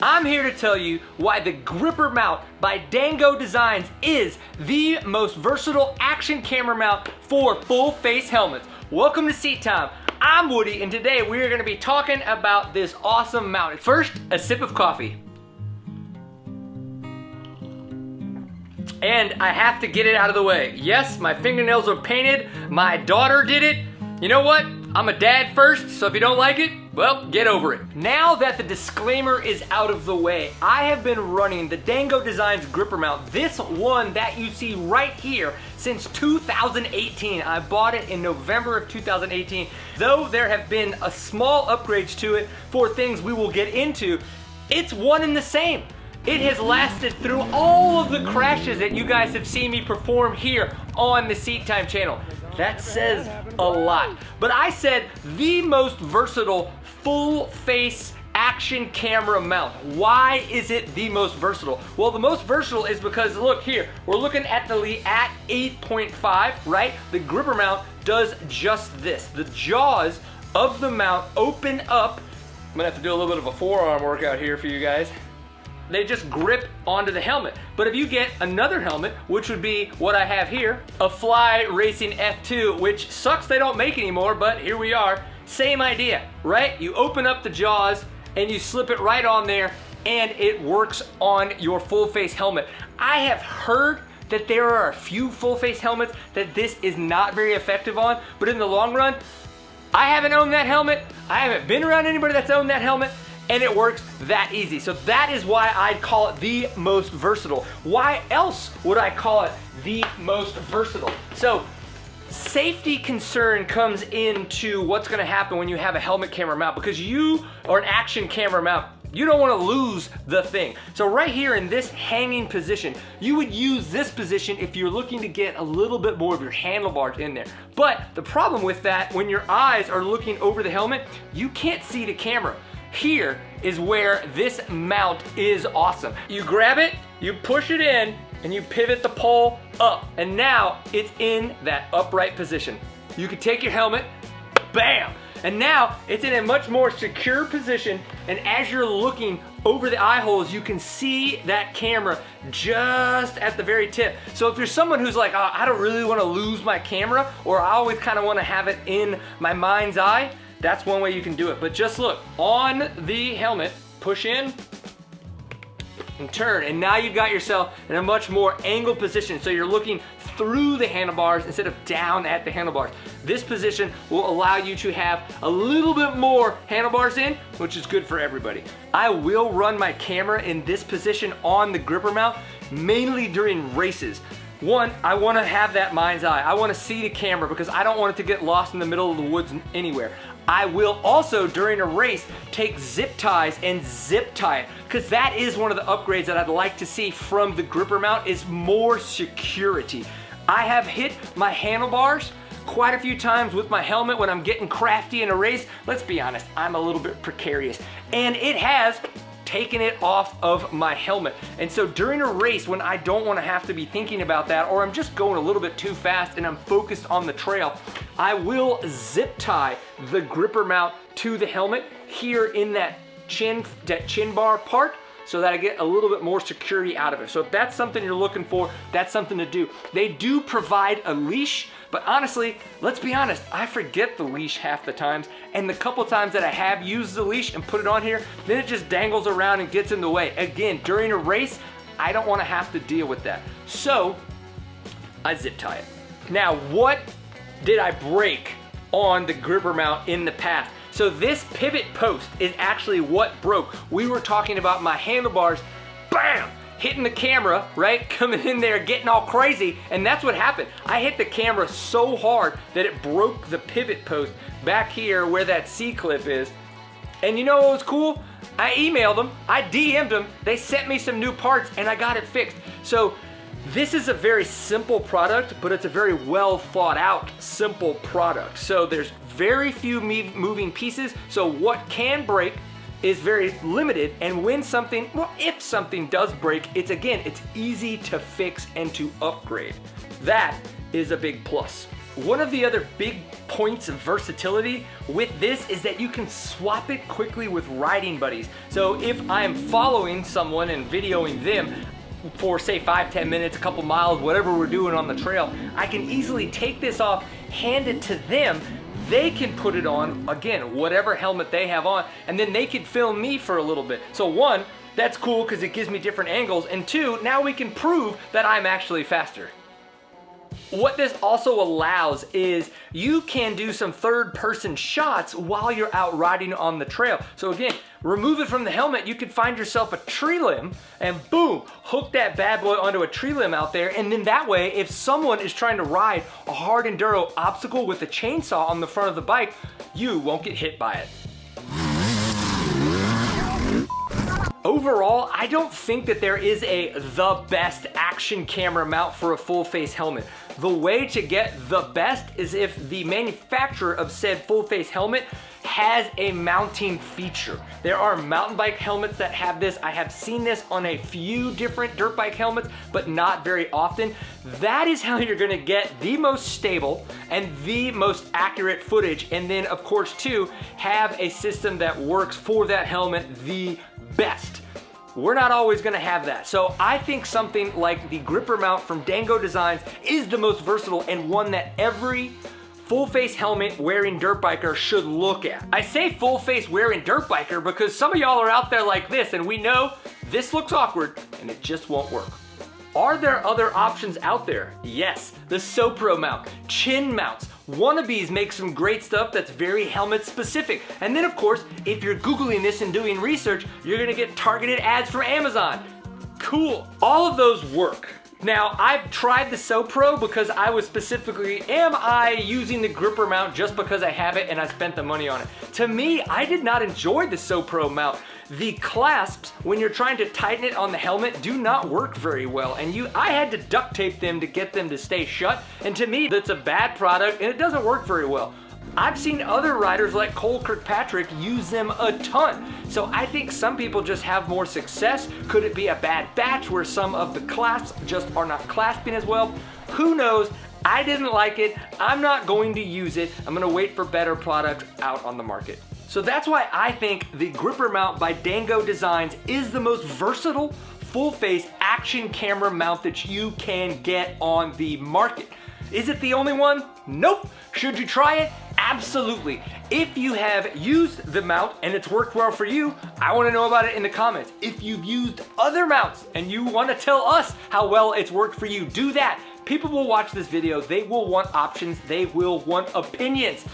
I'm here to tell you why the Gripper Mount by Dango Designs is the most versatile action camera mount for full face helmets. Welcome to Seat Time. I'm Woody, and today we are going to be talking about this awesome mount. First, a sip of coffee. And I have to get it out of the way. Yes, my fingernails are painted. My daughter did it. You know what? I'm a dad first, so if you don't like it, well, get over it. Now that the disclaimer is out of the way, I have been running the Dango Designs Gripper Mount, this one that you see right here, since 2018. I bought it in November of 2018. Though there have been a small upgrades to it for things we will get into, it's one and the same. It has lasted through all of the crashes that you guys have seen me perform here on the Seat Time channel. That says a lot. But I said the most versatile full face action camera mount. Why is it the most versatile? Well, the most versatile is because look here, we're looking at the 8.5, right? The Gripper Mount does just this. The jaws of the mount open up. I'm gonna have to do a little bit of a forearm workout here for you guys. They just grip onto the helmet. But if you get another helmet, which would be what I have here, a Fly Racing F2, which sucks they don't make anymore, but here we are. Same idea, right? You open up the jaws and you slip it right on there and it works on your full face helmet. I have heard that there are a few full face helmets that this is not very effective on, but in the long run, I haven't owned that helmet. I haven't been around anybody that's owned that helmet, and it works that easy. So that is why I'd call it the most versatile. Why else would I call it the most versatile? So safety concern comes into what's gonna happen when you have a helmet camera mount, because you are an action camera mount. You don't wanna lose the thing. So right here in this hanging position, you would use this position if you're looking to get a little bit more of your handlebars in there. But the problem with that, when your eyes are looking over the helmet, you can't see the camera. Here is where this mount is awesome. You grab it, you push it in, and you pivot the pole up. And now it's in that upright position. You can take your helmet, bam! And now it's in a much more secure position, and as you're looking over the eye holes, you can see that camera just at the very tip. So if you're someone who's like, oh, I don't really wanna lose my camera, or I always kinda wanna have it in my mind's eye, that's one way you can do it. But just look, on the helmet, push in and turn, and now you've got yourself in a much more angled position, so you're looking through the handlebars instead of down at the handlebars. This position will allow you to have a little bit more handlebars in, which is good for everybody. I will run my camera in this position on the Gripper Mount, mainly during races. One, I want to have that mind's eye. I want to see the camera because I don't want it to get lost in the middle of the woods anywhere. I will also, during a race, take zip ties and zip tie it, because that is one of the upgrades that I'd like to see from the Gripper Mount, is more security. I have hit my handlebars quite a few times with my helmet when I'm getting crafty in a race. Let's be honest, I'm a little bit precarious, and it has taken it off of my helmet. And so during a race, when I don't want to have to be thinking about that, or I'm just going a little bit too fast and I'm focused on the trail, I will zip tie the Gripper Mount to the helmet here in that chin bar part, so that I get a little bit more security out of it. So if that's something you're looking for, that's something to do. They do provide a leash, but honestly, let's be honest, I forget the leash half the times, and the couple times that I have used the leash and put it on here, then it just dangles around and gets in the way. Again, during a race, I don't wanna have to deal with that. So, I zip tie it. Now, what did I break on the Gripper Mount in the past? So this pivot post is actually what broke. We were talking about my handlebars, bam, hitting the camera, right? Coming in there, getting all crazy, and that's what happened. I hit the camera so hard that it broke the pivot post back here where that C-clip is. And you know what was cool? I emailed them, I DM'd them, they sent me some new parts, and I got it fixed. So this is a very simple product, but it's a very well thought out, simple product. So there's very few moving pieces, so what can break is very limited, and when something, well, if something does break, it's easy to fix and to upgrade. That is a big plus. One of the other big points of versatility with this is that you can swap it quickly with riding buddies. So if I'm following someone and videoing them for say 5-10 minutes, a couple miles, whatever we're doing on the trail, I can easily take this off, hand it to them. They can put it on, again, whatever helmet they have on, and then they can film me for a little bit. So one, that's cool because it gives me different angles, and two, now we can prove that I'm actually faster. What this also allows is you can do some third-person shots while you're out riding on the trail. So again, remove it from the helmet, you could find yourself a tree limb and boom, hook that bad boy onto a tree limb out there, and then that way, if someone is trying to ride a hard enduro obstacle with a chainsaw on the front of the bike, you won't get hit by it. Overall, I don't think that there is the best action camera mount for a full face helmet. The way to get the best is if the manufacturer of said full face helmet has a mounting feature. There are mountain bike helmets that have this. I have seen this on a few different dirt bike helmets, but not very often. That is how you're gonna get the most stable and the most accurate footage. And then of course too, have a system that works for that helmet the best. We're not always gonna have that. So I think something like the gripper mount from Dango Designs is the most versatile and one that every full face helmet wearing dirt biker should look at. I say full face wearing dirt biker because some of y'all are out there like this and we know this looks awkward and it just won't work. Are there other options out there? Yes, the SoPro mount, chin mounts. Wannabes make some great stuff that's very helmet specific. And then of course, if you're Googling this and doing research, you're gonna get targeted ads from Amazon. Cool, all of those work. Now, I've tried the SoPro because I was specifically, am I using the gripper mount just because I have it and I spent the money on it? To me, I did not enjoy the SoPro mount. The clasps, when you're trying to tighten it on the helmet, do not work very well. And I had to duct tape them to get them to stay shut. And to me, that's a bad product and it doesn't work very well. I've seen other riders like Cole Kirkpatrick use them a ton. So I think some people just have more success. Could it be a bad batch where some of the clasps just are not clasping as well? Who knows? I didn't like it. I'm not going to use it. I'm gonna wait for better products out on the market. So that's why I think the gripper mount by Dango Designs is the most versatile full face action camera mount that you can get on the market. Is it the only one? Nope. Should you try it? Absolutely. If you have used the mount and it's worked well for you, I want to know about it in the comments. If you've used other mounts and you want to tell us how well it's worked for you, do that. People will watch this video. They will want options. They will want opinions.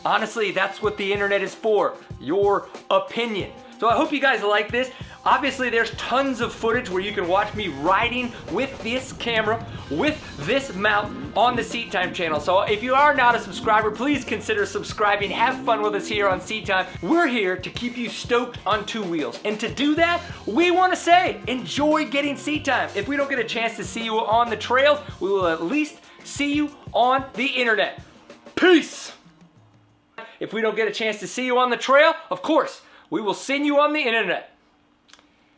Honestly, that's what the internet is for, your opinion. So I hope you guys like this. Obviously, there's tons of footage where you can watch me riding with this camera, with this mount on the Seat Time channel. So if you are not a subscriber, please consider subscribing. Have fun with us here on Seat Time. We're here to keep you stoked on two wheels. And to do that, we want to say, enjoy getting Seat Time. If we don't get a chance to see you on the trails, we will at least see you on the internet. Peace! If we don't get a chance to see you on the trail, of course, we will send you on the internet.